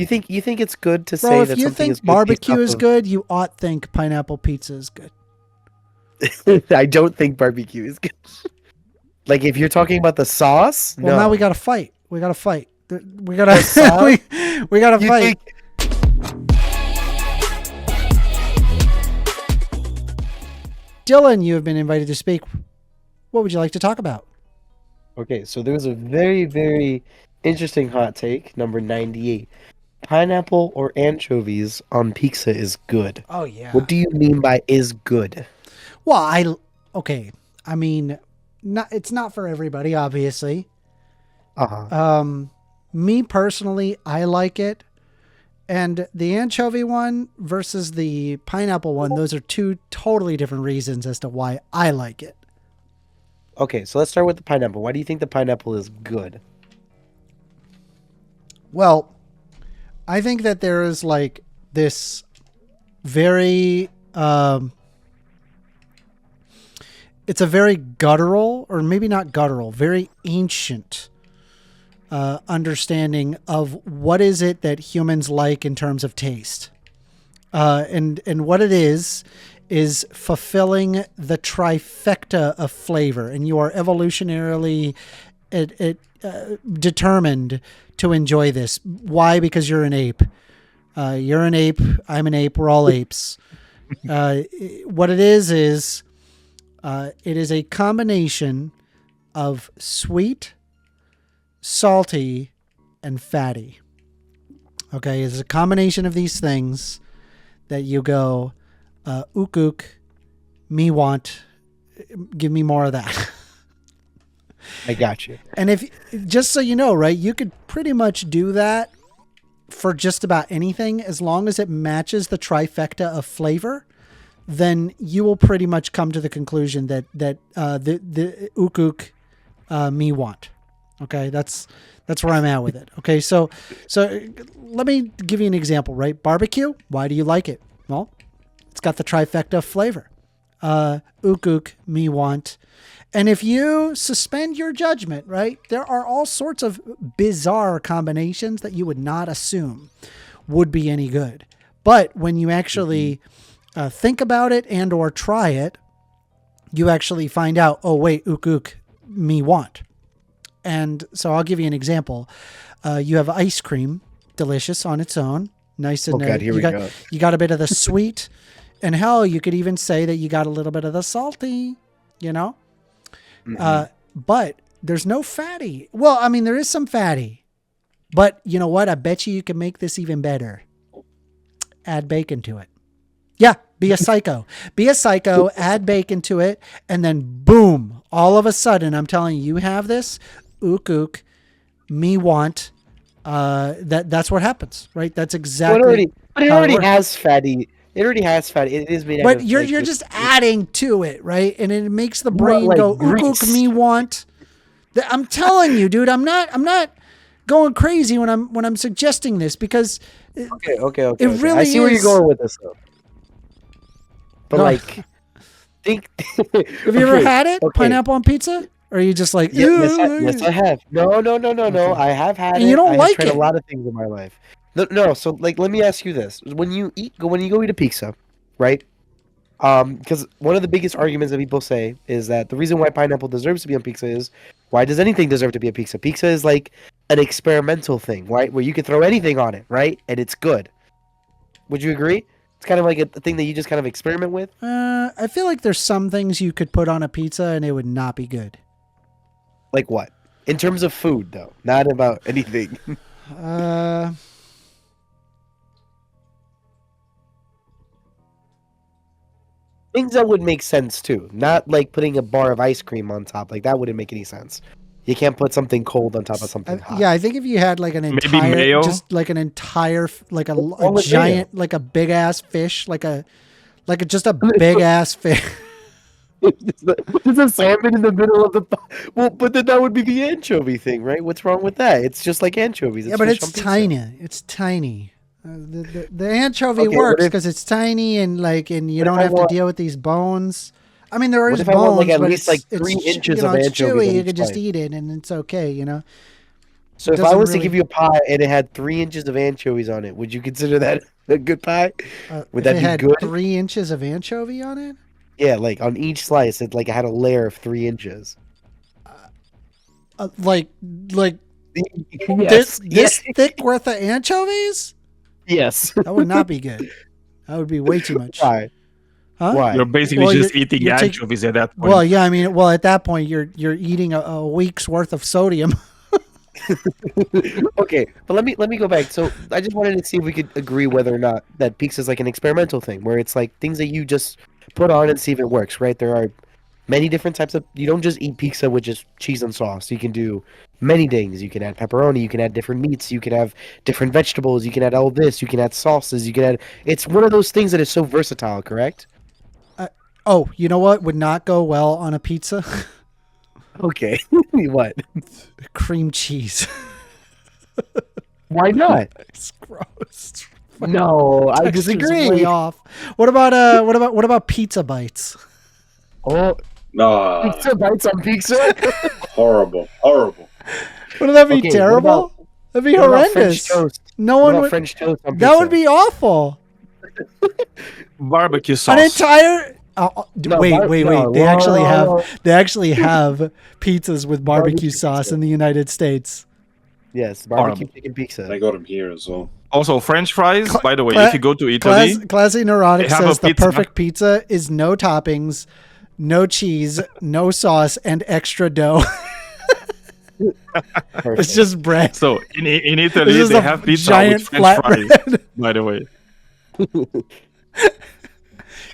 You think it's good to Bro, say if that you something is think good based barbecue off is good, you ought think pineapple pizza is good. I don't think barbecue is good. Like if you're talking about the sauce, Well, no. now we got to fight. We got to fight. We got The sauce? to we got to You fight. Dylan, you have been invited to speak. What would you like to talk about? Okay, so there's a very, very interesting hot take, number 98. Pineapple or anchovies on pizza is good. Oh yeah. What do you mean by is good? Well, okay. I mean, it's not for everybody, obviously. Uh-huh. Me personally, I like it. And the anchovy one versus the pineapple one, those are two totally different reasons as to why I like it. Okay, so let's start with the pineapple. Why do you think the pineapple is good? Well, I think that there is like this very it's a very guttural, or maybe not guttural, very ancient understanding of what is it that humans like in terms of taste. And what it is fulfilling the trifecta of flavor, and you are evolutionarily determined to enjoy this. Why? Because you're an ape. You're an ape. I'm an ape. We're all apes. What it is it is a combination of sweet, salty, and fatty. Okay, it's a combination of these things that you go, ook, me want, give me more of that. I got you. And if, just so you know, right, you could pretty much do that for just about anything as long as it matches the trifecta of flavor. Then you will pretty much come to the conclusion that the ook me want. Okay, that's where I'm at with it. Okay, so let me give you an example, right? Barbecue. Why do you like it? Well, it's got the trifecta of flavor. Ook me want. And if you suspend your judgment, right, there are all sorts of bizarre combinations that you would not assume would be any good. But when you actually think about it and or try it, you actually find out, oh, wait, ook me want. And so I'll give you an example. You have ice cream, delicious on its own. Nice and God, here we go. You got a bit of the sweet. And hell, you could even say that you got a little bit of the salty, you know? But there's no fatty. Well, I mean, there is some fatty. But you know what? I bet you can make this even better. Add bacon to it. Yeah, be a psycho. Be a psycho, add bacon to it, and then boom, all of a sudden, I'm telling you, you have this, ook, me want, that's what happens, right? That's exactly But it already has fatty. It already has fatty. It is made out But of, you're like, just adding to it, right? And it makes the brain like go, grease. ook, me want. I'm telling you, dude, I'm not going crazy when I'm suggesting this, because Okay. it really I see where you're is. going with this, though. But No. like, think. Have you ever had it? Okay. Pineapple on pizza? Or are you just like, Yes, I have. No. Okay. I have had And it. you don't I like have tried it. a lot of things in my life. No. So like, let me ask you this: when you go eat a pizza, right? Because one of the biggest arguments that people say is that the reason why pineapple deserves to be on pizza is, why does anything deserve to be a pizza? Pizza is like an experimental thing, right? Where you can throw anything on it, right? And it's good. Would you agree? It's kind of like a thing that you just kind of experiment with. I feel like there's some things you could put on a pizza and it would not be good. Like what? In terms of food, though, not about anything. Things that would make sense too. Not like putting a bar of ice cream on top. Like that wouldn't make any sense. You can't put something cold on top of something hot. Yeah, I think if you had like an Maybe entire, mayo? just like an entire, like a with giant, like a big ass fish, just a big ass fish. There's a salmon in the middle of the. Well, but then that would be the anchovy thing, right? What's wrong with that? It's just like anchovies. Yeah, but fish it's on pizza. tiny. It's tiny. The anchovy Okay, works what if- because it's tiny and you what don't if I have want- to deal with these bones. I mean, there What is if I want, bones, like, at but least, like, 3 it's inches you know, of it's anchovies chewy. on You each could just bite? eat it and it's okay, you know. So if I doesn't was to really- give you a pie and it had 3 inches of anchovies on it, would you consider that a good pie? Would if that it be had good? 3 inches of anchovy on it, Yeah, like on each slice, it like had a layer of 3 inches. like Yes. this thick worth of anchovies, Yes. that would not be good. That would be way too much. Why? Huh? Why? You're basically Well, just eating you're taking- anchovies at that point. Well, yeah, I mean, well, at that point, you're eating a week's worth of sodium. Okay, but let me go back. So I just wanted to see if we could agree whether or not that pizza is like an experimental thing, where it's like things that you just put on and see if it works. Right? There are many different types of. You don't just eat pizza with just cheese and sauce. You can do many things. You can add pepperoni. You can add different meats. You can have different vegetables. You can add all this. You can add sauces. You can add. It's one of those things that is so versatile. Correct? Oh, you know what would not go well on a pizza? Okay. What? Cream cheese. Why not? It's gross. No, I Texas is disagree. way off. What about pizza bites? Oh, No, pizza bites on pizza. horrible. Wouldn't that be Okay, what terrible? about- That'd be What about French horrendous. toast? No What one about would. French toast on That pizza? would be awful. Barbecue sauce. An entire. No, wait. no, They actually whoa. have pizzas with barbecue Barbecue sauce pizza. in the United States. Yes, barbecue Horrible. chicken pizza. I got them here as well. Also, French fries. By the way, Cla- if you go to Italy, Classy Neurotic they have says a the pizza. perfect pizza is no toppings, no cheese, no sauce, and extra dough. Perfect. It's just bread. so in This Italy is they a have pizza giant with French fries. flatbread. By the way,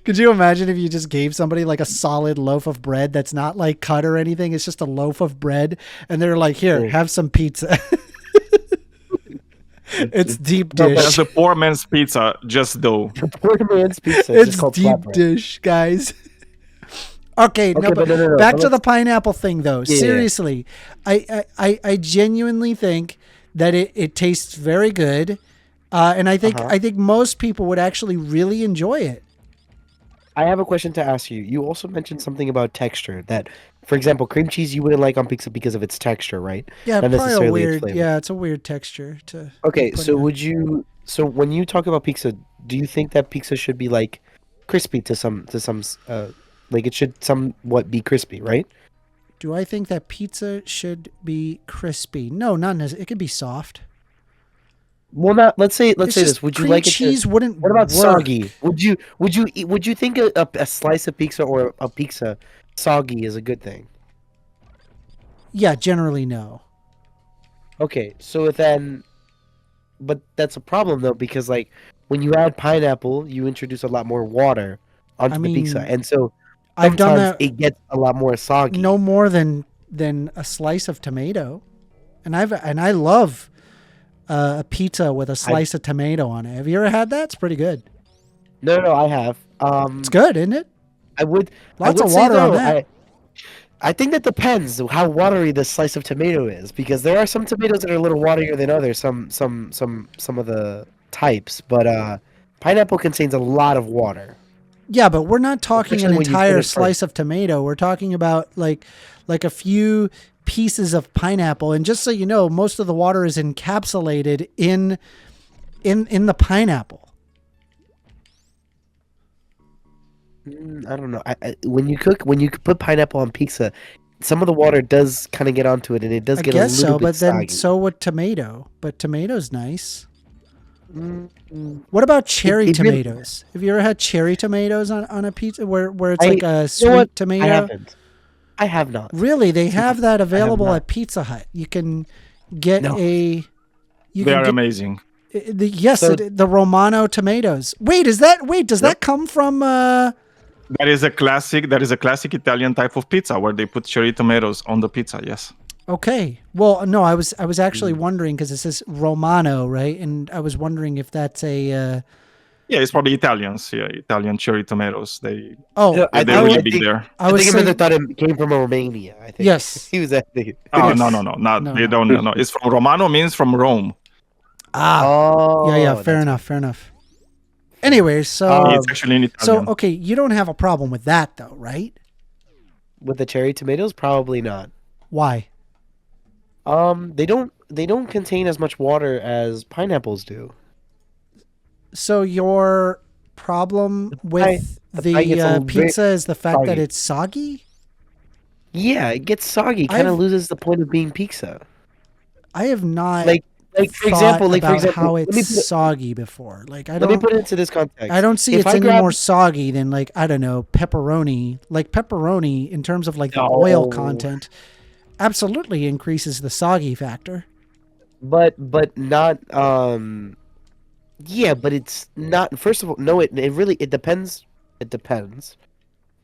Could you imagine if you just gave somebody like a solid loaf of bread that's not like cut or anything? It's just a loaf of bread, and they're like, "Here, Yeah. have some pizza." It's deep No, but dish. that's a poor man's pizza, just dough. Poor man's pizza. It's It's just called deep flatbread. dish, guys. Okay, no, Okay, but but no, back but to the let's- pineapple thing, though. Yeah. Seriously, I genuinely think that it tastes very good, and I think most people would actually really enjoy it. I have a question to ask you. You also mentioned something about texture. That, for example, cream cheese you wouldn't like on pizza because of its texture, right? Yeah, Not probably a necessarily its weird. flavor. Yeah, it's a weird texture to. Okay, put so in. would you? So when you talk about pizza, do you think that pizza should be like crispy to some like it should somewhat be crispy, right? Do I think that pizza should be crispy? No, not necessarily. It could be soft. Well, not. Let's say It's this. just Would you cream like it cheese to? wouldn't. What about work. soggy? Would you think a slice of pizza or a pizza soggy is a good thing? Yeah, generally no. Okay, so then, but that's a problem though because like when you add pineapple, you introduce a lot more water onto I the pizza, mean, and so I've done sometimes that it gets a lot more soggy. no more than a slice of tomato, and I love a pizza with a slice of tomato on it. Have you ever had that? It's pretty good. no, I have. It's good, isn't it? I would. Lots I would of say, water on though, that. I think that depends how watery the slice of tomato is because there are some tomatoes that are a little waterier than others. Some of the types, but pineapple contains a lot of water. Yeah, but we're not talking an Especially when you put entire it slice of tomato. We're talking about like a few pieces of pineapple. And just so you know, most of the water is encapsulated in the pineapple. I don't know. When you put pineapple on pizza, some of the water does kind of get onto it, and it does I get guess a little so, bit but then soggy. so would tomato. But tomato's nice. Mm, What about cherry it really- tomatoes? Have you ever had cherry tomatoes on a pizza where it's I- like a you know sweet what? tomato? I haven't. I have not. Really, they have that available not. at Pizza Hut. You can get No. You They can are get, amazing. yes, So- the Romano tomatoes. Does that come from? That is a classic Italian type of pizza where they put cherry tomatoes on the pizza. Yes. Okay. Well, no, I was actually Mm. wondering because it says Romano, right? And I was wondering if that's a. Yeah, it's probably Italians. Yeah, Italian cherry tomatoes. They're I really would big think- there. I was think saying, thought it came from Romania. I think. Yes. he was actually. Oh no, not No, they no. don't. No, it's from Romano means from Rome. Oh. yeah, fair that's- enough, fair enough. Anyway, so It's actually in Italian. okay, you don't have a problem with that though, right? With the cherry tomatoes, probably not. Why? They don't. don't contain as much water as pineapples do. So your problem with the pie gets a the little bit pizza is the fact that soggy. it's soggy? Yeah, it gets soggy. Kind I've- of loses the point of being pizza. I have not Like for example, about how let me it's soggy before. Like let me put it into this context. I don't see If it's I any grab- more soggy than like I don't know pepperoni. Like pepperoni in terms of like the No. oil content, absolutely increases the soggy factor. but not yeah, but it's not. First of all, no, it really it depends. It depends.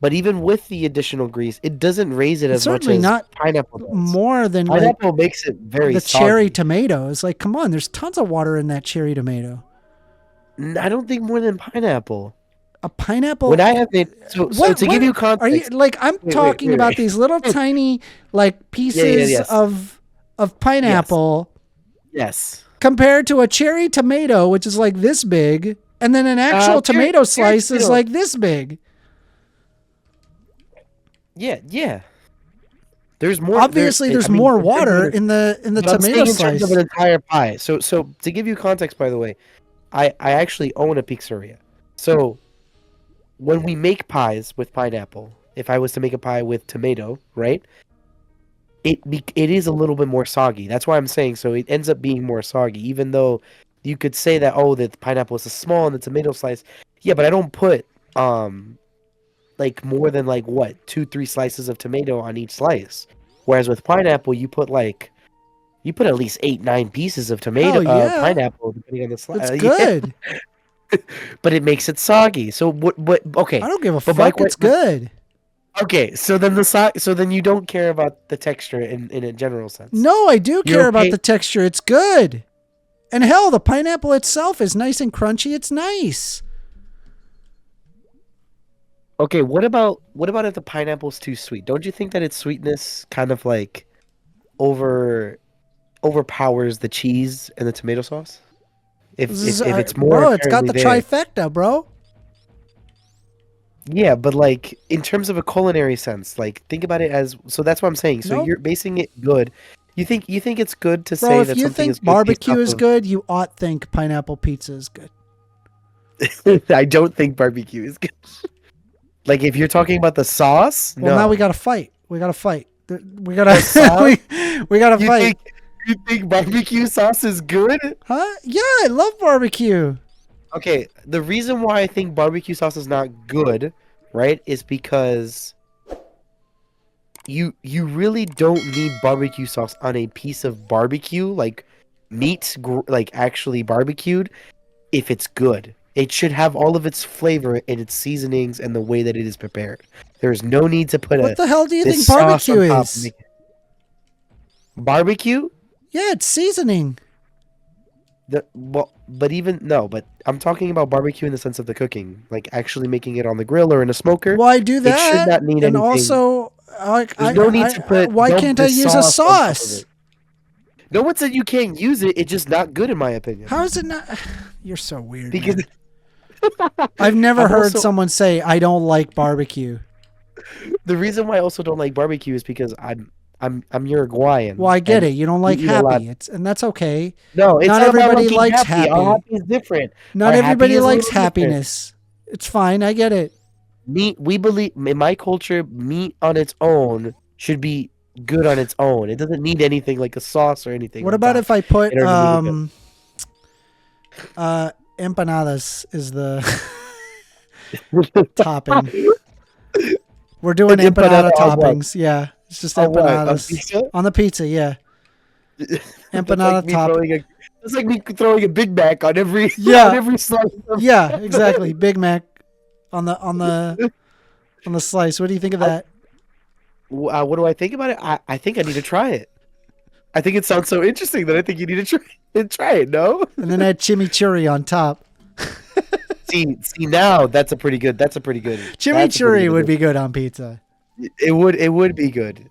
But even with the additional grease, it doesn't raise it It's as much certainly as not pineapple does. More than like Pineapple makes it very the soggy. cherry tomatoes. Like, come on, there's tons of water in that cherry tomato. I don't think more than pineapple. A pineapple. When I have it, so to give you Are context, you like I'm talking wait, about wait. these little tiny like pieces yes. of pineapple yes, compared to a cherry tomato, which is like this big, and then an actual tomato cherry slice is tomato. like this big. yeah. There's more. Obviously, there's more water in the but I'm tomato saying in terms slice. of an entire pie. So to give you context, by the way, I actually own a pizzeria. So when we make pies with pineapple, if I was to make a pie with tomato, right? It is a little bit more soggy. That's why I'm saying so. It ends up being more soggy, even though you could say that the pineapple is small and the tomato slice. Yeah, but I don't put like more than like what 2-3 slices of tomato on each slice. Whereas with pineapple, you put at least 8-9 pieces of tomato Hell yeah. pineapple depending on the slice. It's good. But it makes it soggy. So what? Okay. I don't give a But my fuck. It's good. Okay, so then so then you don't care about the texture in a general sense. No, I do You're care about okay- the texture. It's good. And hell, the pineapple itself is nice and crunchy. It's nice. Okay, what about if the pineapple's too sweet? Don't you think that its sweetness kind of like overpowers the cheese and the tomato sauce? If it's more bro, it's got the apparently there. trifecta, bro. Yeah, but like in terms of a culinary sense, like think about it as so that's what I'm saying. So Nope. you're basing it good. You think it's good to Bro, say if that you something think is good based barbecue off is of- good, you ought think pineapple pizza is good. I don't think barbecue is good. Like if you're talking about the sauce, Well, no. now we got to fight. We got to fight. We The got sauce? to we got to you fight. think barbecue sauce is good? Huh? Yeah, I love barbecue. Okay, the reason why I think barbecue sauce is not good, right, is because you really don't need barbecue sauce on a piece of barbecue, like meat, like actually barbecued, if it's good. It should have all of its flavor and its seasonings and the way that it is prepared. There's no need to put What the hell do you this think sauce barbecue on top is? and make- Barbecue? Yeah, it's seasoning. But I'm talking about barbecue in the sense of the cooking, like actually making it on the grill or in a smoker. Why do that? It should not need and anything. also, There's no need to put. why don't can't put I use a sauce on top of sauce? it. No one said you can't use it. It's just not good in my opinion. How is it not? You're so weird. Because man. I've never I'm heard also- someone say I don't like barbecue. the reason why I also don't like barbecue is because I'm Uruguayan. Well, I get and it. You don't like eat a lot- happy. And that's okay. No, it's Not not about everybody liking likes happy. All happy. happy is different. Not Our happy everybody is a likes little different. happiness. It's fine. I get it. Meat. We believe in my culture. Meat on its own should be good on its own. It doesn't need anything like a sauce or anything. What on about top. if I put in order to make empanadas is the topping? We're doing An empanada empanada on what? toppings. Yeah, it's just On what? On empanadas pizza? on the pizza. Yeah, That's empanada like me top. It's like me throwing a Big Mac on every Yeah. on every slice. Of, Yeah, exactly. Big Mac on the slice. What do you think of that? what do I think about it? I think I need to try it. I think it sounds so interesting that I think you need to try it. No, And then add chimichurri on top. see now that's a pretty good. Chimichurri would be good on pizza. It would be good.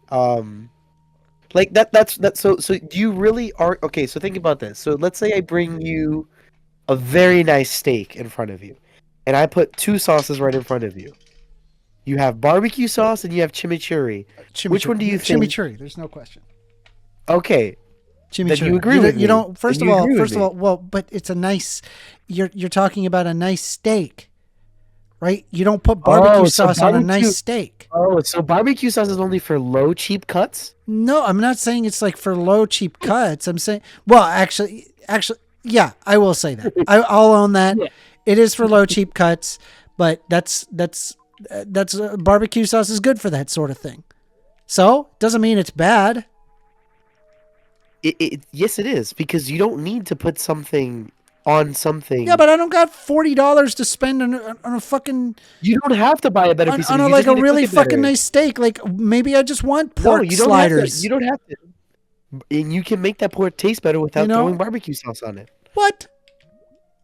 Like that's so you really are okay. So think about this. So let's say I bring you a very nice steak in front of you, and I put two sauces right in front of you. You have barbecue sauce and you have chimichurri. Which one do you think? Chimichurri. There's no question. Okay, Chimichurri. Then you agree with me. You don't. First Then of you all, agree with me. well, but it's a nice. You're talking about a nice steak, right? You don't put barbecue so sauce on a barbecue- nice steak. Oh, so barbecue sauce is only for low, cheap cuts? No, I'm not saying it's like for low, cheap cuts. I'm saying, well, actually, yeah, I will say that. I'll own that. Yeah. It is for low, cheap cuts, but that's barbecue sauce is good for that sort of thing. So doesn't mean it's bad. Yes, it is, because you don't need to put something on something. Yeah, but I don't got $40 to spend on a fucking You don't have to buy a better piece of meat. You like just a need to really cook it better. fucking nice steak. Like maybe I just want No, pork you don't sliders. Have to. You don't have to. And you can make that pork taste better without You know? throwing barbecue sauce on it. What?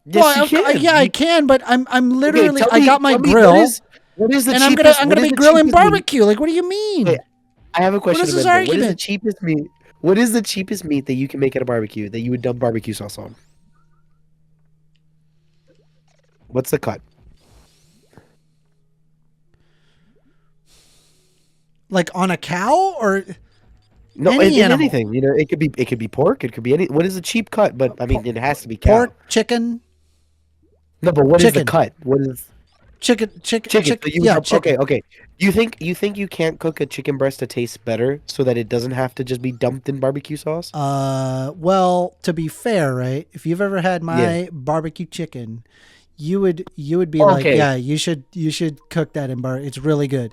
Yes, Well, you can. yeah, I can, but I'm literally tell I me- got my tell me grill, what is the and cheapest? I'm what gonna is be the grilling cheapest meat? barbecue. Like, what do you mean? Wait, I have a question. is this Amanda. What is the argument? cheapest meat? What is the cheapest meat that you can make at a barbecue that you would dump barbecue sauce on? What's the cut? Like on a cow or No, Any in animal. anything. You know, it could be pork. It could be any. What is a cheap cut? But I mean, it has to be cow. pork, chicken, No, but what is chicken. the cut? What is chicken. chicken? So you Yeah, dump- chicken. Okay. You think you can't cook a chicken breast to taste better so that it doesn't have to just be dumped in barbecue sauce? Well, to be fair, right? If you've ever had my barbecue chicken, you would be like, Okay. yeah, you should cook that in bar. It's really good.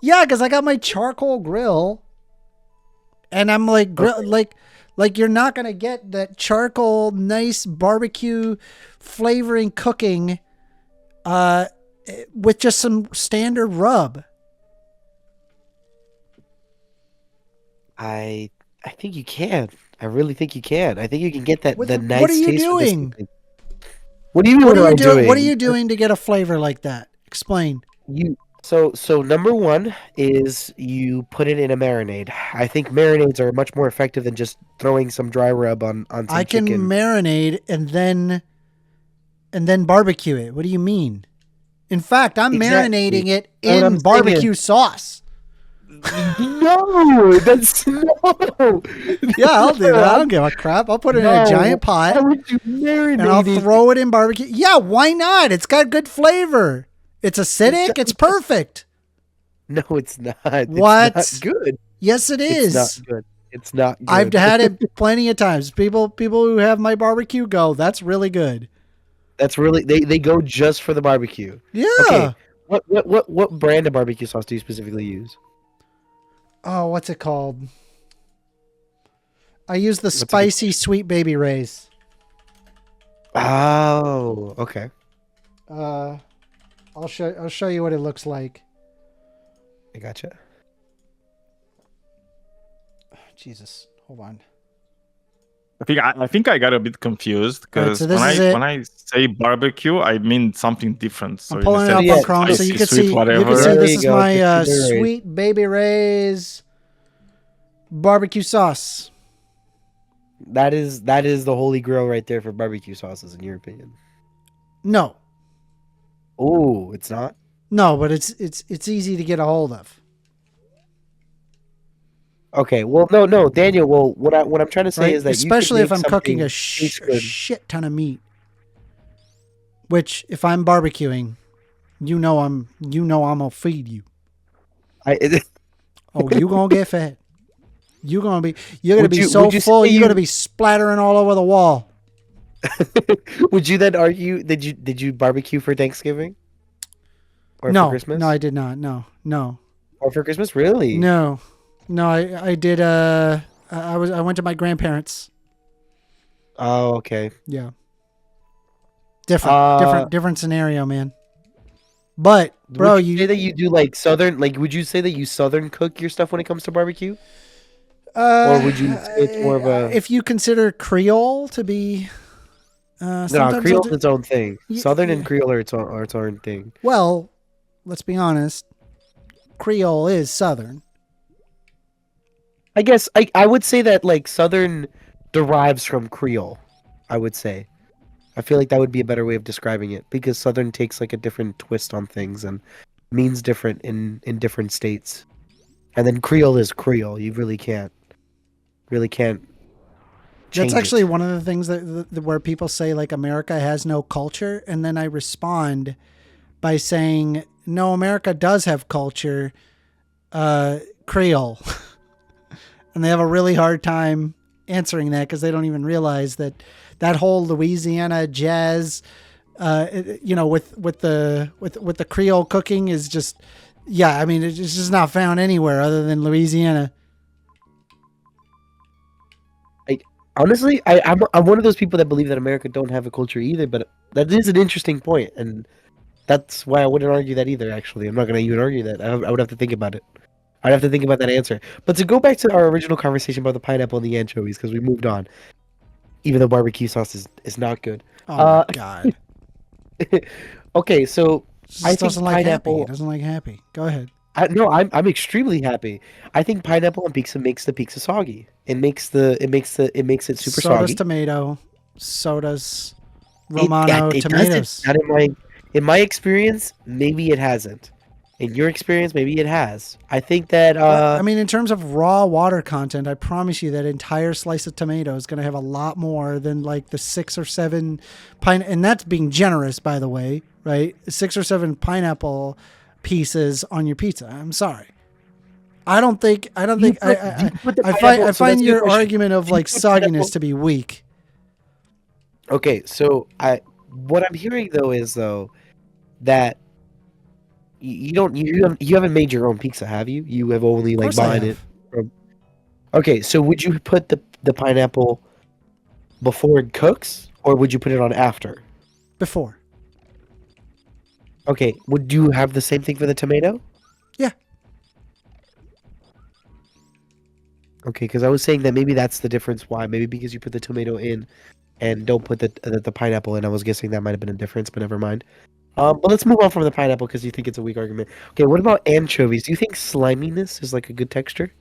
Yeah, because I got my charcoal grill, and I'm like, like you're not gonna get that charcoal, nice barbecue flavoring cooking, with just some standard rub. I think you can. I really think you can. I think you can get that What the the- nice what are you taste from this doing? thing. What do you mean? What What, are am you I doing? doing? What are you doing to get a flavor like that? Explain. So number one is you put it in a marinade. I think marinades are much more effective than just throwing some dry rub on some I can chicken. marinate and then barbecue it. What do you mean? In fact, I'm Exactly. marinating it What I'm in saying barbecue sauce. No, that's no. Yeah, I'll do that. I don't give a crap. I'll put it in a No. giant How pot would you marinate and I'll it? throw it in barbecue. Yeah, why not? It's got good flavor. It's acidic. It's perfect. No, it's not. It's What? not good. Yes, it is. It's not good. It's not good. I've had it plenty of times. People who have my barbecue go, that's really good. That's really they go just for the barbecue. Yeah. Okay. What brand of barbecue sauce do you specifically use? Oh, what's it called? I use the What's it spicy sweet baby Ray's. Oh, okay. I'll show you what it looks like. I gotcha. Jesus, hold on. I think I got a bit confused because so this is it. when I say barbecue, I mean something different. So I'm pulling it instead up Yeah, on of Chrome so spicy, you can sweet, see. whatever. You can see There this you is go, my Chicken Baby Ray's. sweet baby Ray's barbecue sauce. That is the holy grail right there for barbecue sauces, in your opinion. No, Oh, it's not. no, but it's easy to get a hold of. Okay. Well, no, Daniel. Well, what I'm trying to say Right? is that Especially you if could I'm make cooking a something taste good. shit ton of meat. Which, if I'm barbecuing, you know I'm gonna feed you. Oh, you gonna get fed. You're gonna be Would be you- so would you full. say You're you- gonna be splattering all over the wall. Would you then argue? Did you barbecue for Thanksgiving? Or No, for Christmas? no, I did not. No. Or for Christmas, really? No, I did. I went to my grandparents. Oh, okay. Yeah. Different scenario, man. But bro, would you say that you do like southern? Like, would you say that you southern cook your stuff when it comes to barbecue? Or would you say it's more of a- if you consider Creole to be No, sometimes Creole's I'll do- its own thing. Ye- Southern and yeah. Creole are its own thing. well, let's be honest, Creole is southern. I guess I would say that like Southern derives from Creole. I would say. I feel like that would be a better way of describing it because Southern takes like a different twist on things and means different in different states. And then Creole is Creole. You really can't. really can't change That's actually it. one of the things where people say like America has no culture, and then I respond by saying no, America does have culture, Creole, and they have a really hard time answering that because they don't even realize that whole Louisiana jazz, with the Creole cooking is just, yeah, I mean it's just not found anywhere other than Louisiana. Honestly, I'm one of those people that believe that America don't have a culture either, but that is an interesting point, and that's why I wouldn't argue that either. Actually, I'm not going to even argue that. I would have to think about it. I'd have to think about that answer. But to go back to our original conversation about the pineapple and the anchovies, because we moved on, even though barbecue sauce is not good. Oh Uh, my god! Okay, so Just I think doesn't like happy. pineapple. He doesn't like happy. Go ahead. No, I'm extremely happy. I think pineapple on pizza makes the pizza soggy. It makes it super So does soggy. tomato. So does It, Romano it tomatoes. doesn't. Not in my experience, maybe it hasn't. In your experience, maybe it has. I think that I mean, in terms of raw water content, I promise you that entire slice of tomato is going to have a lot more than like the 6 or 7 and that's being generous, by the way, right? 6 or 7 pineapple pieces on your pizza. I'm sorry. I find your argument of like sogginess to be weak. Okay, so what I'm hearing though is that you haven't made your own pizza, have you? You have only Of like course I bought it have. from. Okay, so would you put the pineapple before it cooks, or would you put it on after? Before. Okay, would you have the same thing for the tomato? Yeah. Okay, because I was saying that maybe that's the difference. Why? Maybe because you put the tomato in and don't put the pineapple in. I was guessing that might have been a difference, but never mind. But let's move on from the pineapple because you think it's a weak argument. Okay, what about anchovies? Do you think sliminess is like a good texture?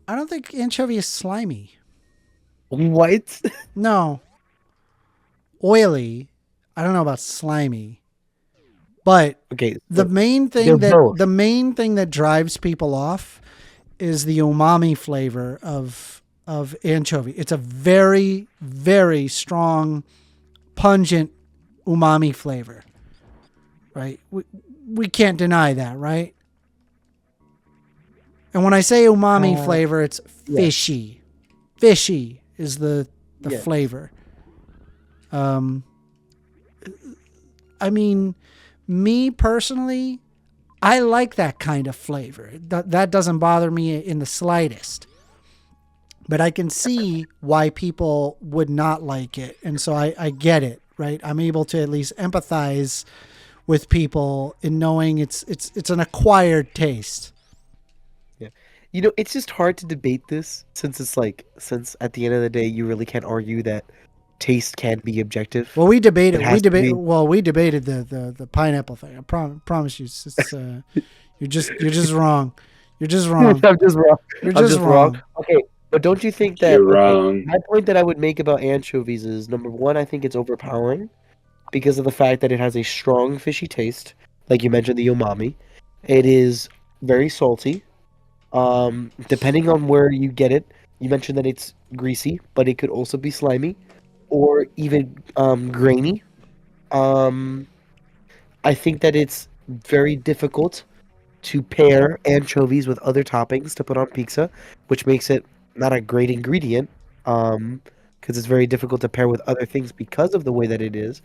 I don't think anchovy is slimy. What? No. Oily. I don't know about slimy. But Okay, the so main they're thing both. that drives people off is the umami flavor of anchovy. It's a very, very strong, pungent umami flavor. Right? We can't deny that, right? And when I say umami flavor, it's fishy. Fishy is the Yes. flavor. I mean, me personally, I like that kind of flavor. That doesn't bother me in the slightest. But I can see why people would not like it. And so I get it, right? I'm able to at least empathize with people in knowing it's an acquired taste. Yeah. It's just hard to debate this since at the end of the day you really can't argue that taste can be objective. Well, we debated. It has to be. We debated the pineapple thing. I promise you, it's, you're just wrong. You're just wrong. I'm just wrong. You're I'm just wrong. Okay, but don't you think that You're wrong. my point that I would make about anchovies is number one, I think it's overpowering because of the fact that it has a strong fishy taste, like you mentioned the umami. It is very salty. Depending on where you get it, you mentioned that it's greasy, but it could also be slimy or even grainy. Um, I think that it's very difficult to pair anchovies with other toppings to put on pizza, which makes it not a great ingredient. Because it's very difficult to pair with other things because of the way that it is.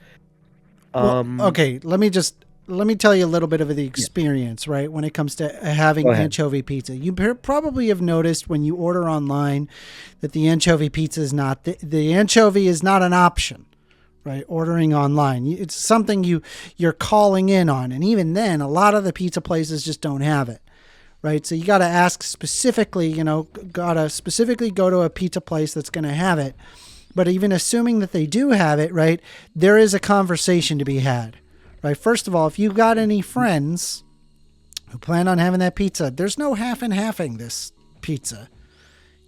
Okay, let me tell you a little bit of the experience, right? When it comes to having Go ahead. anchovy pizza, you probably have noticed when you order online that the anchovy pizza is not the anchovy is not an option, right? Ordering online, it's something you're calling in on, and even then, a lot of the pizza places just don't have it, right? So you got to ask specifically, got to specifically go to a pizza place that's going to have it. But even assuming that they do have it, right, there is a conversation to be had. Right. First of all, if you've got any friends who plan on having that pizza, there's no half and halving this pizza.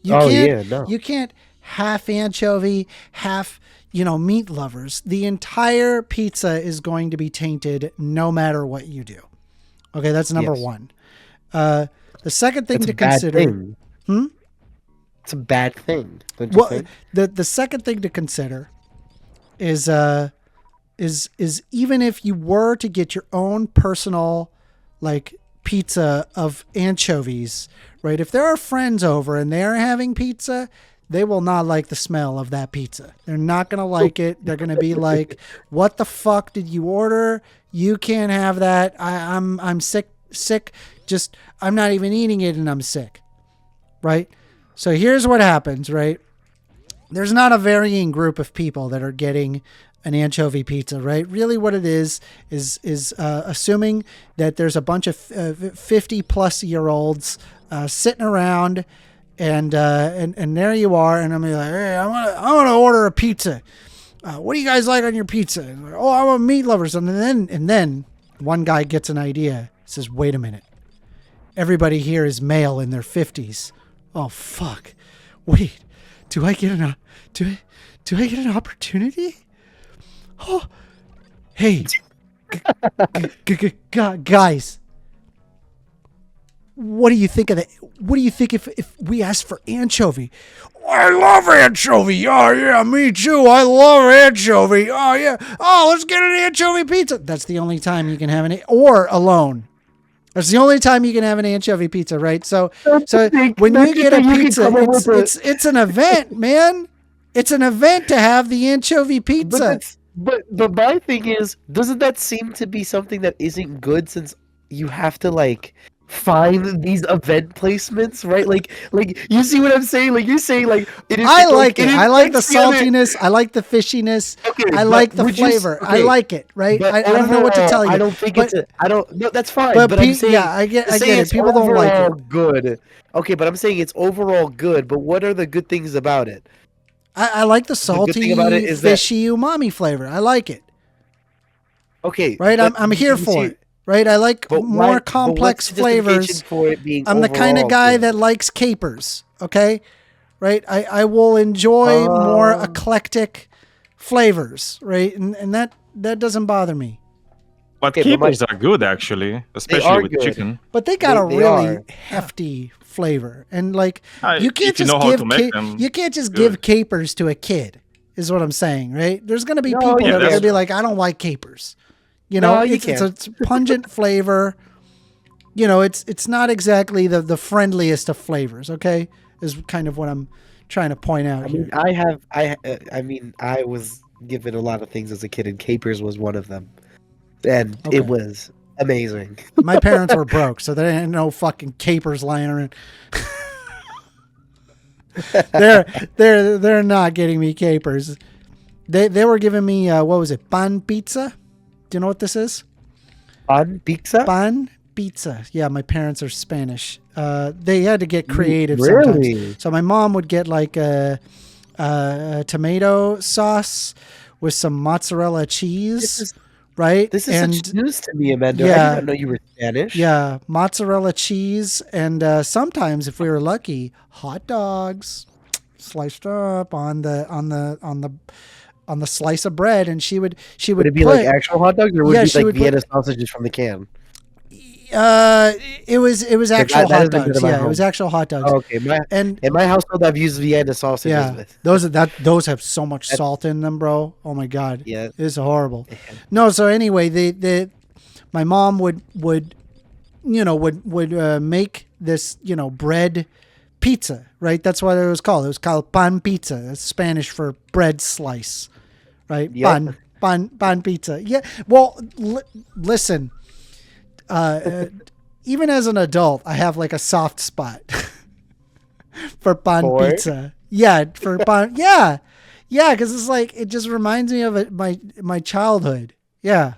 You can't half anchovy, half, meat lovers. The entire pizza is going to be tainted no matter what you do. Okay, that's number one. The second thing That's to a bad consider. thing. it's a bad thing, don't you Well, think? the second thing to consider is even if you were to get your own personal like pizza of anchovies, right? If there are friends over and they're having pizza, they will not like the smell of that pizza. They're not going to like it. They're going to be like, "What the fuck did you order? You can't have that. I'm sick. Just I'm not even eating it and I'm sick." Right? So here's what happens, right? There's not a varying group of people that are getting an anchovy pizza, right? Really what it is assuming that there's a bunch of 50 plus year olds sitting around and there you are. And I'm like, hey, I want to order a pizza. What do you guys like on your pizza? And like, oh, I'm a meat lover. And then one guy gets an idea. Says, wait a minute. Everybody here is male in their 50s. Oh, fuck. Wait, do I get an opportunity? Oh, hey, guys, what do you think of that? What do you think if we asked for anchovy? Oh, I love anchovy. Oh yeah, me too. I love anchovy. Oh yeah. Oh, let's get an anchovy pizza. That's the only time you can have or alone. That's the only time you can have an anchovy pizza, right? So when you get a pizza, it's an event, man. It's an event to have the anchovy pizza. But my thing is, doesn't that seem to be something that isn't good since you have to like find these event placements, right? Like you see what I'm saying? Like you're saying like it is. I like it. I like the saltiness. I like the fishiness. Okay, I like the flavor. I like it. Right. I don't know what to tell you. I don't think it's. I don't. No, that's fine. But I'm saying, yeah, I get it. People don't like it. Good. Okay, but I'm saying it's overall good. But what are the good things about it? I like the salty, good thing about it is fishy umami flavor. I like it. Okay. Right. I'm here for it. Right. I like more complex flavors. For it being I'm the kind of guy good? that likes capers. Okay. Right. I will enjoy more eclectic flavors. Right. And that doesn't bother me. But capers are good, actually, especially with chicken. But they got a really hefty flavor, and like you can't just give capers to a kid. Is what I'm saying, right? There's going to be people that are going to be like, I don't like capers. You know, it's a pungent flavor. You know, it's not exactly the friendliest of flavors. Okay, is kind of what I'm trying to point out. I mean, I was given a lot of things as a kid, and capers was one of them. And it was amazing. My parents were broke, so there ain't no fucking capers lying around. They're not getting me capers. They were giving me what was it? Pan pizza. Do you know what this is? Pan pizza. Pan pizza. Yeah, my parents are Spanish. They had to get creative really? sometimes. So my mom would get like a tomato sauce with some mozzarella cheese. Right? This is such news to me, Amanda. Yeah, I did not know you were Spanish. Yeah, mozzarella cheese, and sometimes, if we were lucky, hot dogs sliced up on the slice of bread, and she would. Would it be like actual hot dogs, or would it be like Vienna sausages from the can? It was actual hot dogs. Yeah, it was actual hot dogs. Oh, okay, in my household, I've used Vienna sausages. Yeah, with. Those have so much salt in them, bro. Oh my god. Yeah, it's horrible. Yeah. No, so anyway, my mom would make this bread pizza, right? That's what it was called. It was called pan pizza. That's Spanish for bread slice, right? Yep. Pan pizza. Yeah. Well, listen. Even as an adult, I have like a soft spot for pan pizza. Yeah, for pan. Yeah, because it's like it just reminds me of my childhood. Yeah.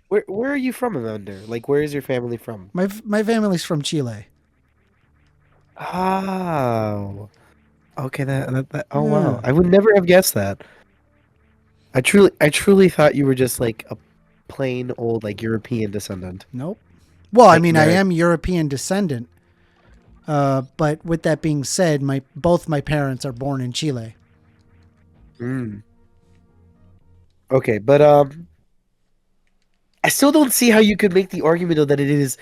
Where are you from, Amanda? Like, where is your family from? My family's from Chile. Oh, okay. Oh wow, I would never have guessed that. I truly thought you were just like a plain old like European descendant. Nope. Well, I mean, I am European descendant. But with that being said, both my parents are born in Chile. Okay, but I still don't see how you could make the argument though that it is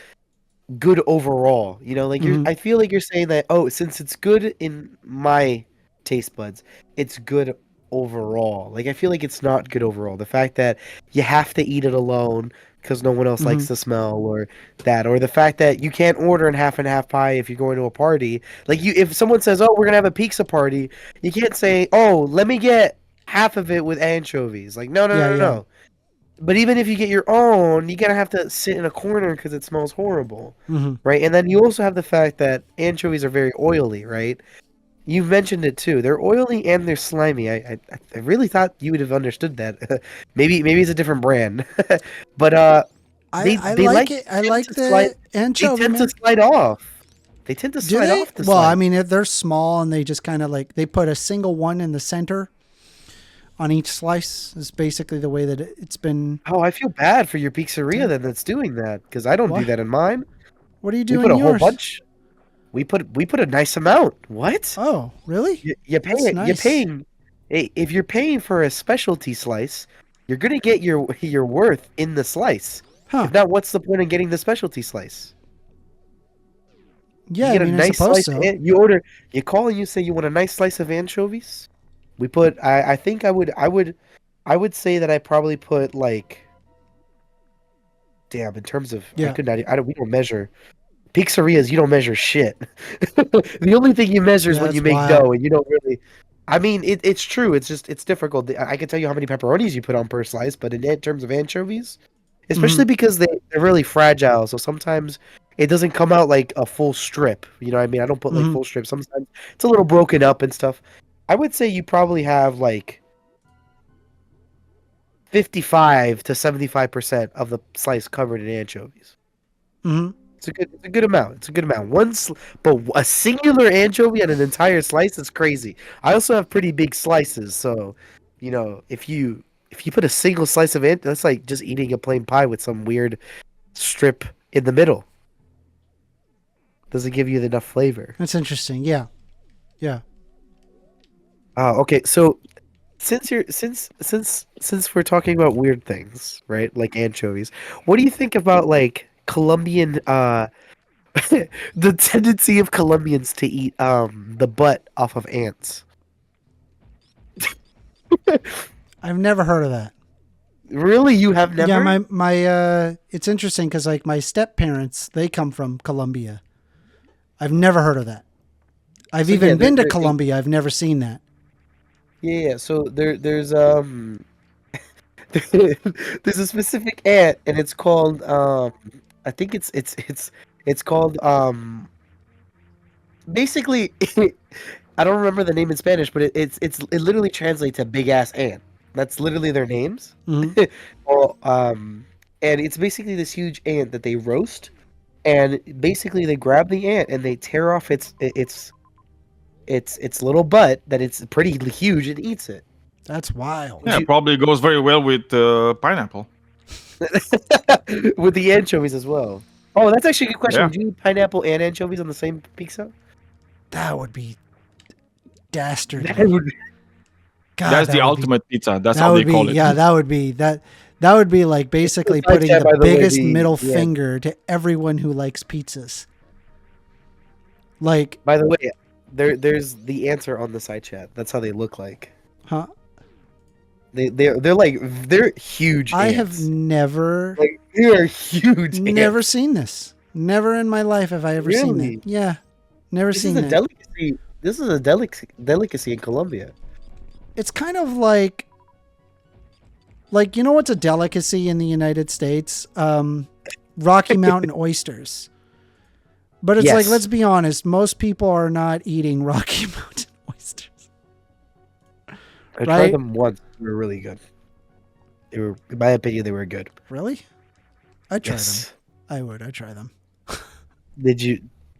good overall. You know, like Mhm. I feel like you're saying that, oh, since it's good in my taste buds, it's good overall. Like I feel like it's not good overall. The fact that you have to eat it alone because no one else likes Mhm. the smell, or that, or the fact that you can't order an half and half pie if you're going to a party. Like if someone says, "Oh, we're gonna have a pizza party," you can't say, "Oh, let me get half of it with anchovies." Like no, no, Yeah, no, no, yeah. no. But even if you get your own, you're gonna have to sit in a corner because it smells horrible, Mhm. right? And then you also have the fact that anchovies are very oily, right? You've mentioned it too. They're oily and they're slimy. I really thought you would have understood that. maybe it's a different brand, but I they like like it. I tend like to slide. the They anchovy, tend to man. slide off. They tend to Do slide they? off the Well, I slice. mean, if they're small and they just kind of like they put a single one in the center on each slice is basically the way that it's been. Oh, I feel bad for your pizzeria Done. then that's doing that because I don't do What? that in mine. What do you We do put in a whole yours? bunch. We put a nice amount. What? Oh, really? You're That's paying. You're nice. paying. If you're paying for a specialty slice, you're gonna get your worth in the slice. Huh? If not, what's the point in getting the specialty slice? You Yeah, I get a mean, I nice suppose slice. so. You order. You call and you say you want a nice slice of anchovies. We put. I think I would say that I probably put like. Damn. In terms of, I Yeah, could not. I don't. We don't measure. Pizzerias, you don't measure shit. The only thing you measure is yeah, when you that's make wild. dough, and you don't really. I mean, it's true. It's just it's difficult. I can tell you how many pepperonis you put on per slice, but in terms of anchovies, Hmm. especially because they're really fragile, so sometimes it doesn't come out like a full strip. You know what I mean? I don't put like Hmm. full strips. Sometimes it's a little broken up and stuff. I would say you probably have like 55 to 75% of the slice covered in anchovies. Hmm. It's a good amount. It's a good amount. But a singular anchovy on an entire slice is crazy. I also have pretty big slices, so if you put a single slice of it, that's like just eating a plain pie with some weird strip in the middle. Doesn't give you enough flavor. That's interesting. Yeah, yeah. Okay. So since we're talking about weird things, right? Like anchovies, what do you think about like Colombian the tendency of Colombians to eat the butt off of ants? I've never heard of that. Really? You have Yeah, never? it's interesting because like my step parents, they come from Colombia. I've never heard of that. I've So yeah, even been to Colombia. I've never seen that. yeah. So there's there's a specific ant, and it's called I think it's called basically I don't remember the name in Spanish, but it literally translates to big ass ant. That's literally their names. Hmm. Well, and it's basically this huge ant that they roast, and basically they grab the ant and they tear off its little butt that it's pretty huge and eats it. That's wild. Would Yeah, you probably goes very well with pineapple. with the anchovies as well? Oh, that's actually a good question. Yeah. Would you eat pineapple and anchovies on the same pizza? That would be That dastardly. would God, That's the ultimate pizza. That's that how would they be call it. yeah, that would be like basically Besides putting that, the by the way, biggest middle yeah. finger to everyone who likes pizzas. Like, By the way, there's the answer on the side chat. That's how they look like. huh? They're huge I ants. have never Like they're huge never ants. seen this. Never in my life have I ever seen Really? that. Yeah. Never This is seen a that. delicacy. This is a delicacy in Colombia. It's kind of like you know what's a delicacy in the United States? Rocky Mountain oysters. But it's like, Yes. let's be honest, most people are not eating Rocky Mountain oysters. I tried Right? them once. They were really good. They were, in my opinion, they were good. Really? I'd try Yes. them. I'd try them. Did you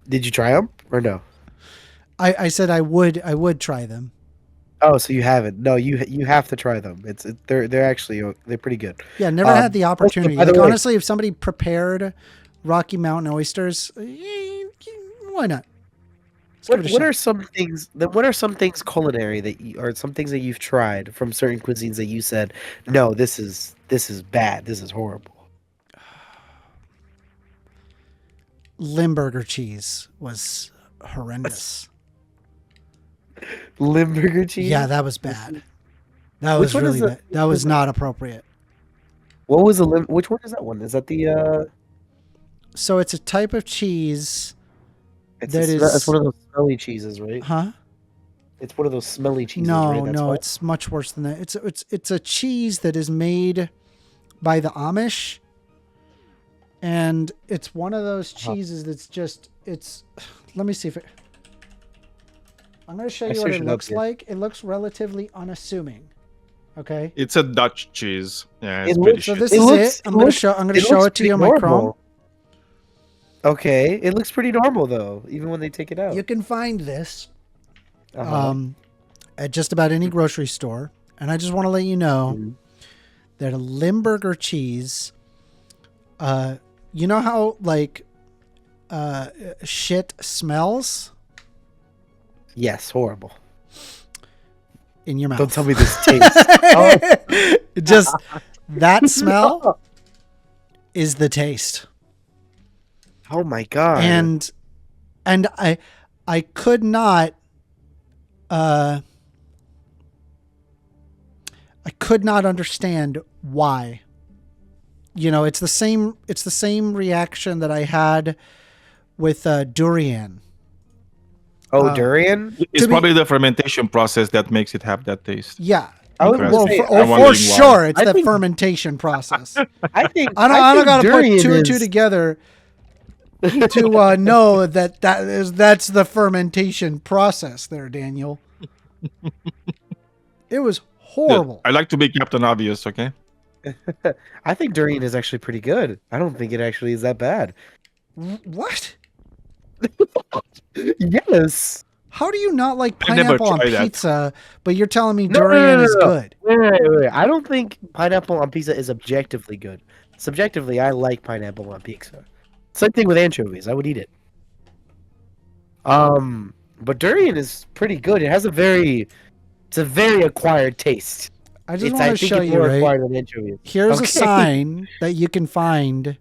try them or no? I said I would try them. Oh, so you haven't? No, you have to try them. They're actually they're pretty good. Yeah, never had the Also, opportunity. by the Like way, honestly, if somebody prepared Rocky Mountain oysters, why not? Let's give it a what shot. are some things what are some things culinary that you, or some things that you've tried from certain cuisines that you said, no, this is bad. This is horrible. Limburger cheese was horrendous. Limburger cheese. Yeah, that was bad. That Which was one is really the- bad. That was not appropriate. What was the Which one is that one? Is that the? So it's a type of cheese. It's That one of those smelly cheeses, right? Huh? It's one of those smelly cheeses, No, right? That's no, why? it's much worse than that. It's a cheese that is made by the Amish, and it's one of those cheeses that's just it's. Let me see if it. I'm going to show I you what searched it it up looks here. like. It looks relatively unassuming. Okay. It's a Dutch cheese. Yeah, it's It pretty looks- So shit. this It is looks- it. I'm going to show looks it to you on pretty my Chrome. normal. Okay, it looks pretty normal though, even when they take it out. You can find this Uh-huh. at just about any grocery store. And I just want to let you know Mhm. that a Limburger cheese, you know how like shit smells Yes, horrible. in your mouth? Don't tell me this tastes. Oh. Just that smell is the taste. Oh my god! And I could not understand why. You know, it's the same reaction that I had with durian. Durian. It's to be- probably the fermentation process that makes it have that taste. Yeah. I was Well, gonna say, I'm For wondering why. sure, it's I the think- fermentation process. I think I don't think gotta put durian two and two is- together to know that's the fermentation process there, Daniel. It was horrible. I like to be Captain Obvious, okay? I think durian is actually pretty good. I don't think it actually is that bad. What? Yes. How do you not like I've never pineapple on tried that. pizza, but you're telling me No, durian no, is no. good? Wait. I don't think pineapple on pizza is objectively good. Subjectively, I like pineapple on pizza. Same thing with anchovies. I would eat it. But durian is pretty good. It's a very acquired taste. I just I want to think show it's you, more right? acquired than anchovies. Here's a Okay. sign that you can find.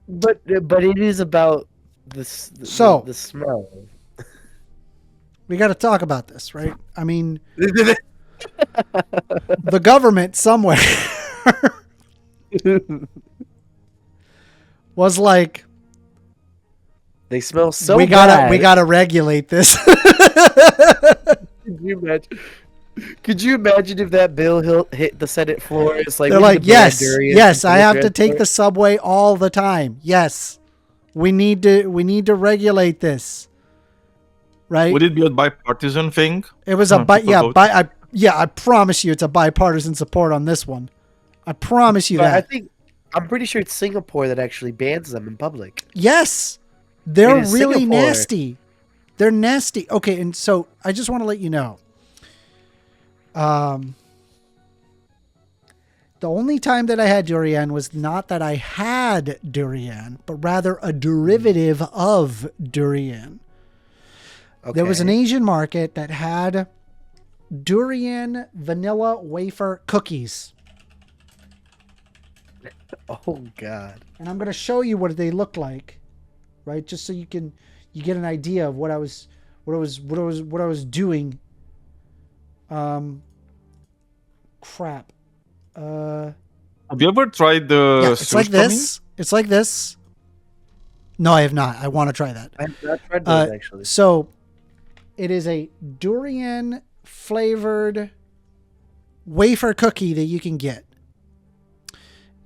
But it is about So- the smell. We got to talk about this, right? I mean, the government somewhere was like, They smell so we bad. gotta regulate this. Could you imagine if that bill hit the Senate floor? It's like They're we need like, to ban yes, durian yes, from I have to public take the transport." subway all the time. Yes, we need to regulate this, right? Would it be a bipartisan thing? It was a people vote? I promise you, it's a bipartisan support on this one. I promise you But that. I'm pretty sure it's Singapore that actually bans them in public. Yes, they're It is really Singapore. nasty. They're nasty. Okay, and so I just want to let you know. The only time that I had durian was not that I had durian, but rather a derivative of durian. Okay. There was an Asian market that had durian vanilla wafer cookies. Oh god. And I'm going to show you what they look like, right? Just so you get an idea of what I was doing. Crap. Have you ever tried the Yeah, it's like surströmming? this. It's like this. No, I have not. I want to try that. I've not tried those actually. So, it is a durian flavored wafer cookie that you can get.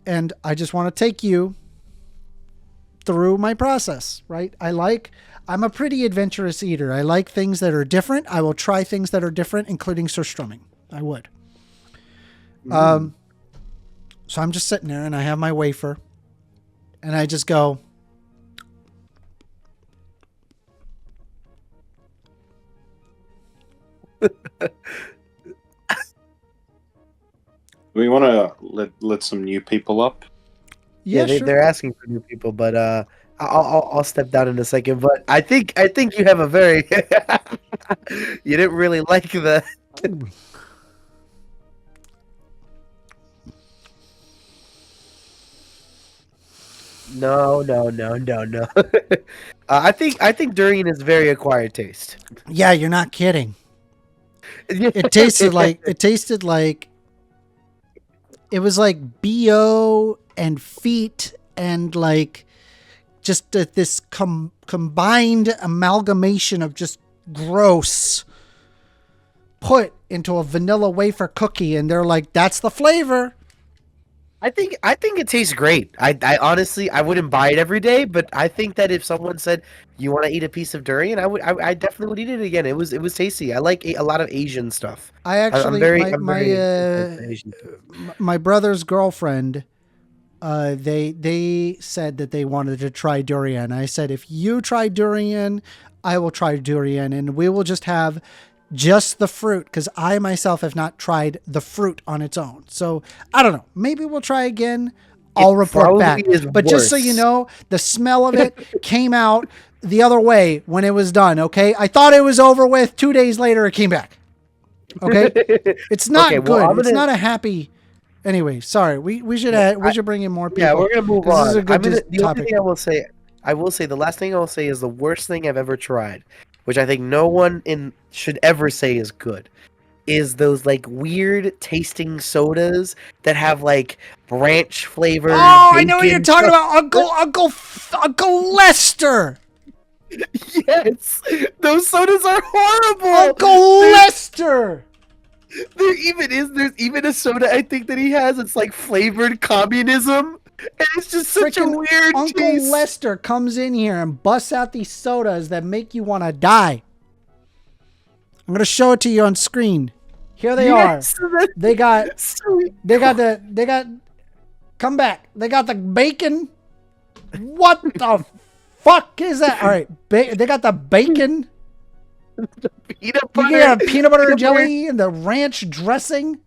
And I just want to take you through my process, right? I'm a pretty adventurous eater. I like things that are different. I will try things that are different, including surströmming. I would. So I'm just sitting there and I have my wafer and I just go, We want to let some new people up. yeah, sure. they're asking for new people, but I'll step down in a second. But I think you have a very you didn't really like the No. I think durian is very acquired taste. Yeah, you're not kidding. It tasted like it was like BO and feet and like just this combined amalgamation of just gross put into a vanilla wafer cookie, and they're like, that's the flavor. I think it tastes great. I honestly I wouldn't buy it every day, but I think that if someone said you want to eat a piece of durian, I definitely would eat it again. It was tasty. I like a lot of Asian stuff. I actually I'm very into Asian food. my brother's girlfriend, they said that they wanted to try durian. I said, if you try durian, I will try durian, and we will just have just the fruit, because I myself have not tried the fruit on its own. So I don't know. Maybe we'll try again. I'll report back. But just so you know, the smell of it came out the other way when it was done. Okay, I thought it was over with. 2 days later, it came back. Okay, it's not good. It's not a happy. Anyway, sorry. We should bring in more people. Yeah, we're gonna move on. This is a good the only topic. thing I will say the last thing I will say is the worst thing I've ever tried, which I think no one should ever say is good, is those like weird tasting sodas that have like ranch flavor. Oh, I know what you're talking about, Uncle Lester. Yes, those sodas are horrible. Uncle Lester. There's even a soda I think that he has. It's like flavored communism, and it's just such a Freaking weird Uncle taste. Lester comes in here and busts out these sodas that make you want to die. I'm gonna show it to you on screen. Here they Yes, are. They got sweet. come back. They got the bacon. What the fuck is that? All right, they got the bacon. Peanut You butter. get a peanut butter and jelly and the ranch dressing.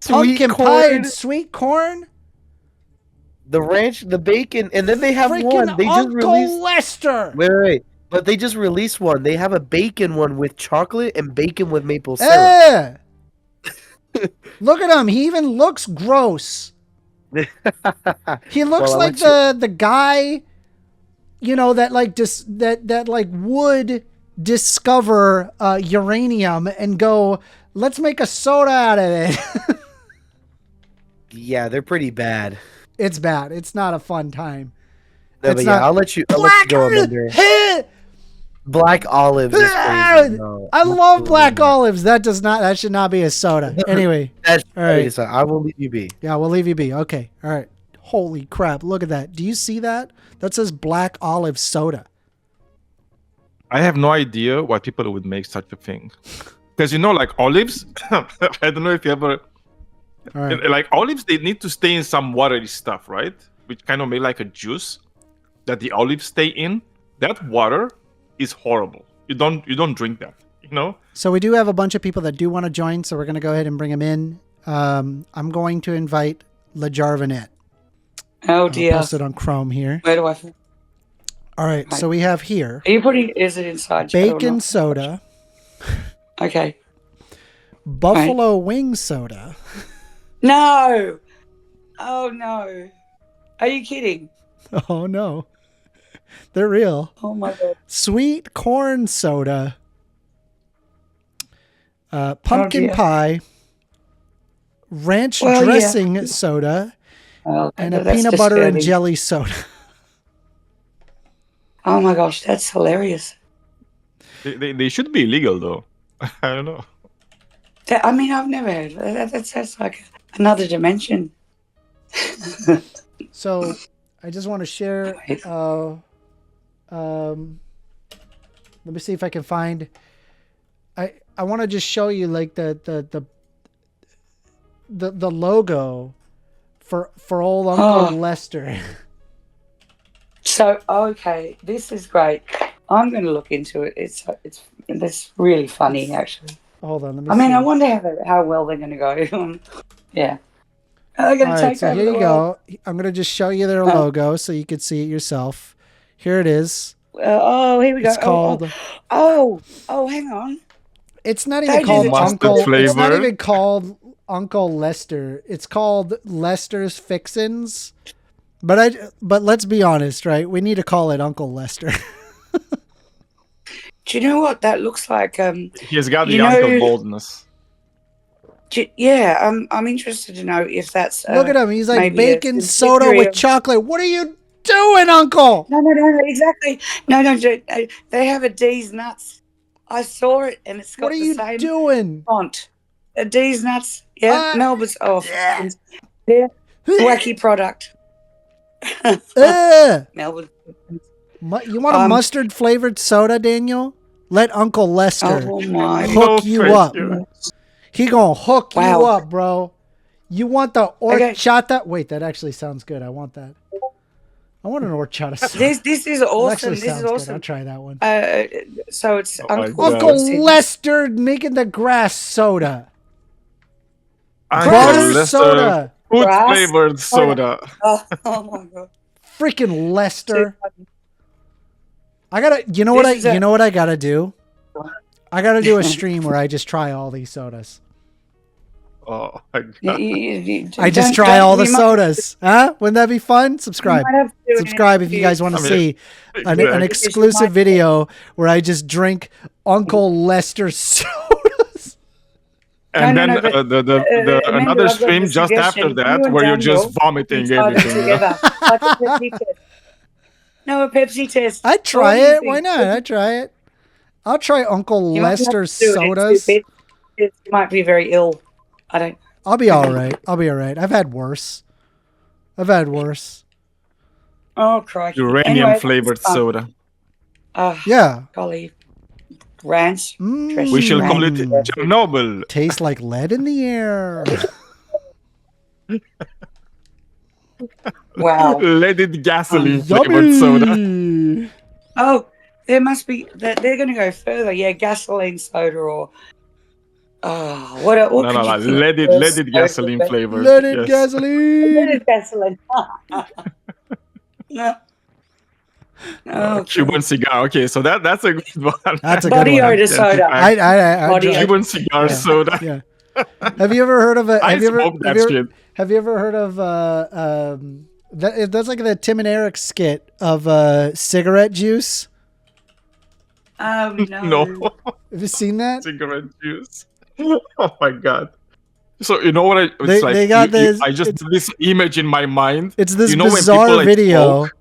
Pumpkin pie and sweet corn. The ranch, the bacon, and then they have Freaking one. They just Uncle released. Lester. Wait. But they just released one. They have a bacon one with chocolate and bacon with maple syrup. Look at him. He even looks gross. He looks Well, like the guy, you know, that like that like would discover uranium and go, let's make a soda out of it. Yeah, they're pretty bad. It's bad. It's not a fun time. No, It's but yeah, not- I'll let you go, Amanda. Black olives is crazy. No. I love black olives. That should not be a soda. Anyway, That's all right. crazy. I will leave you be. Yeah, we'll leave you be. Okay. All right. Holy crap. Look at that. Do you see that? That says black olive soda. I have no idea why people would make such a thing. Because like olives, I don't know if you ever All right. like olives. They need to stay in some watery stuff, right? Which kind of make like a juice that the olives stay in. That water is horrible. You don't drink that. So we do have a bunch of people that do want to join, so we're going to go ahead and bring them in. I'm going to invite LaJarvinet. Oh dear. I'll post it on Chrome here. Where do I? All right. So we have here Are you putting? Is it inside? chat or bacon not? soda, Okay. buffalo wing soda, No. Oh no. Are you kidding? oh no, they're real, Oh my god. sweet corn soda, pumpkin dear. pie, ranch Well, yeah. dressing soda, Oh, and a that's peanut butter and disturbing. jelly soda. Oh my gosh, that's hilarious. They should be illegal though. I don't know. I mean, I've never heard of that. That's like another dimension. So I just want to share. Let me see if I can find. I want to just show you like the logo for old Uncle Lester. So okay, this is great. I'm going to look into it. That's really funny, actually. Hold on, let me. I mean, see. I wonder how well they're going to go. Yeah. They're going All to right, take so over here the you world. go. I'm gonna just show you their logo so you can see it yourself. Here it is. Oh, here we go. It's called. Oh, hang on. It's not They even do called the mustard Uncle. It's not flavor. even called Uncle Lester. It's called Lester's Fixins. But let's be honest, right? We need to call it Uncle Lester. Do you know what that looks like? He's got the You know- uncle boldness. Yeah, I'm interested to know if that's. Look at him. He's like maybe a bacon soda subsidiary with of- chocolate. What are you doing, Uncle? No, exactly. No, they have a D's nuts. I saw it, and it's got What are the you same doing? font. A D's nuts. Yeah, Melba's off. yeah. Yeah, wacky product. Melbourne. You want a mustard flavored soda, Daniel? Let Uncle Lester Oh my! hook you thank up. you. He gonna hook you Wow. up, bro. You want the Okay. horchata? Wait, that actually sounds good. I want that. I want an horchata soda. This is That awesome. actually This is sounds good. I'll awesome. try that one. So it's Oh my Uncle God. Uncle Lester. Lester making the grass soda. Uncle Butter Lester, soda. Food Grass flavored soda. Oh my god! Freaking Lester. I gotta. You know what This is you know what I gotta do? I gotta do a stream where I just try all these sodas. Oh my God. I just try all the sodas. Huh? Wouldn't that be fun? Subscribe. Subscribe if you guys want to see an exactly. exclusive video where I just drink Uncle Lester sodas. And No, then but, the remember, another I've got stream a just after suggestion. that You and where you're Daniel just vomiting try them everything. You know? together. Like a Pepsi test. No, a Pepsi test. I'd try What do you it. think? Why not? I'd try it. I'll try Uncle You might have to Lester's do it. sodas. It might be very ill. I don't. I'll be all right. I'll be all right. I've had worse. Oh, crikey. Uranium Anyway, flavored it's fun. soda. Yeah. Golly. Ranch. Mm. We shall call it Mm. Chernobyl. Tastes like lead in the air. Wow. Leaded gasoline flavored soda. Yummy. Oh, there must be. They're going to go further. Yeah, gasoline soda or. Oh, what No, could no, you think leaded was leaded soda? gasoline flavored. Leaded yes. gasoline. Leaded gasoline. No. Oh, Cuban cigar. Okay, so that's a good one. That's a body good one. odor soda. I Body tried- Cuban cigar soda. Yeah. Have you ever heard of a? I Have you ever? smoked Have that you ever, shit. have you ever heard of that's like the Tim and Eric skit of cigarette juice? No. No. Have you seen that? Cigarette juice. Oh my god. So you know what They got this- I just this image in my mind. It's this You know when bizarre people, like, video, smoke?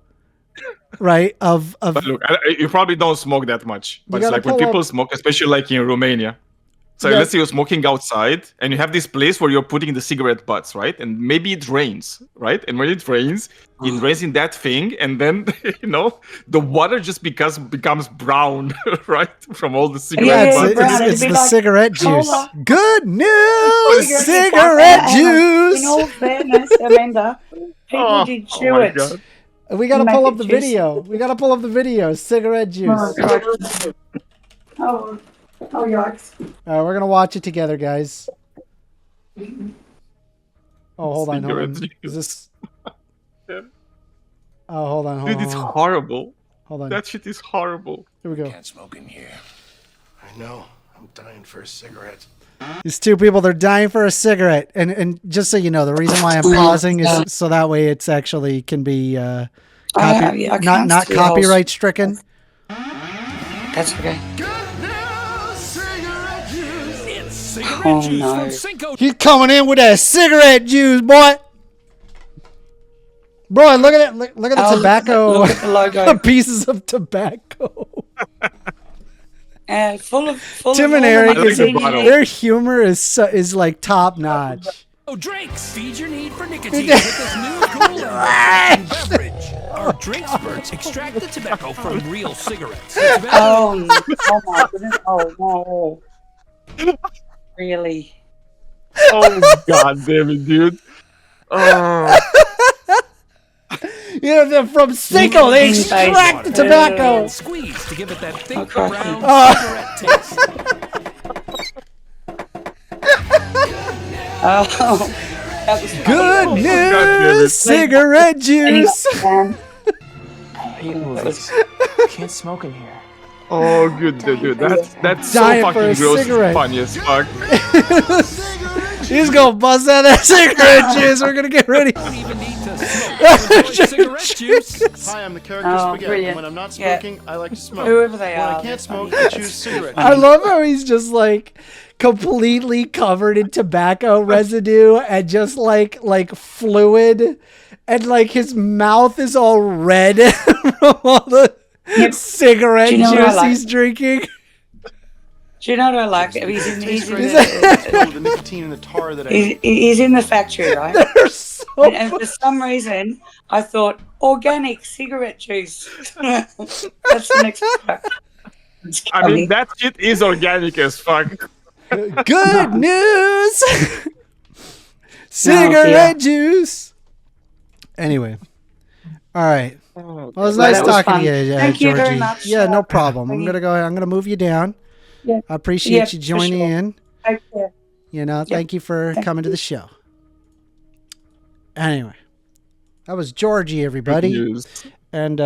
right? Of But look, you probably don't smoke that much. But it's gotta like when pull people up- smoke, especially like in Romania. So Yeah. let's say you're smoking outside and you have this place where you're putting the cigarette butts, right? And maybe it rains, right? And when it rains in that thing, and then the water just becomes brown, right? From all the cigarette yeah, Yeah, butts. brown. It'd it's be the like cigarette juice. cola. Good news, Cigarette cigarette In juice. all fairness, Amanda, people did chew my it. God. We gotta Make pull it up the juicy. video. We gotta pull up the video. Cigarette juice. Oh, yikes. All right, we're gonna watch it together, guys. Oh, hold on. Cigarette Is juice. this? Yeah. Oh, hold on. Dude, it's horrible. Hold on. That shit is horrible. Here we go. Can't smoke in here. I know. I'm dying for a cigarette. These two people, they're dying for a cigarette. And just so you know, the reason why I'm pausing is so that way it's actually can be I can't not see the holes. copyright stricken. That's okay. It's cigarette Oh, juice no. from Cinco. He's coming in with that cigarette juice, boy. Bro, look at it. Look at the Oh, tobacco. Look at the logo. Pieces of tobacco. Full of Tim of and all the Eric I like is the nicotine. bottle. their humor is like top notch. Oh, drinks. Feed your need for nicotine with this new cool and refreshing beverage. Our drink spurts extract the tobacco from real cigarettes. It's available Oh my goodness. Oh no. Really? Oh god damn it, dude. Oh. Yeah, they're from Cinco. They Mm, extract the baby. tobacco. and squeeze to give it that thick Okay. brown Oh. cigarette taste. Oh. That was funny. Good God damn it. news, cigarette juice. Man. Can't smoke in here. Oh good dude. That's so Dying for fucking a gross. cigarette. It's funny as fuck. He's gonna bust out that cigarette juice. We're gonna get ready. Don't even need to smoke enjoy cigarette juice. Hi, I'm the character Oh, Spaghetti. brilliant. And when I'm not Yeah. smoking, I like to smoke. Whoever they when are. I can't smoke, they're I funny. choose cigarette. I love how he's just like completely covered in tobacco residue and just like fluid, and like his mouth is all red from all the cigarette Do you know what I juice like? he's drinking. Do you know what I like? He's in, Tastes he's in great. the, The nicotine and the tar that I he's in the factory, right? They're so And for some reason, I thought organic cigarette juice. That's the next product. It's I coming. mean, that shit is organic as fuck. good news. Cigarette juice. Anyway, all right. Well, it was Well, nice that was talking fun. to you, Thank you Georgie. very much. Yeah, no problem. I'm gonna go. I'm gonna move you down. Yeah. I appreciate Yeah, you for joining sure. in. Take care. You know, thank you for Thank coming to you. the show. Anyway, that was Georgie, everybody, News. and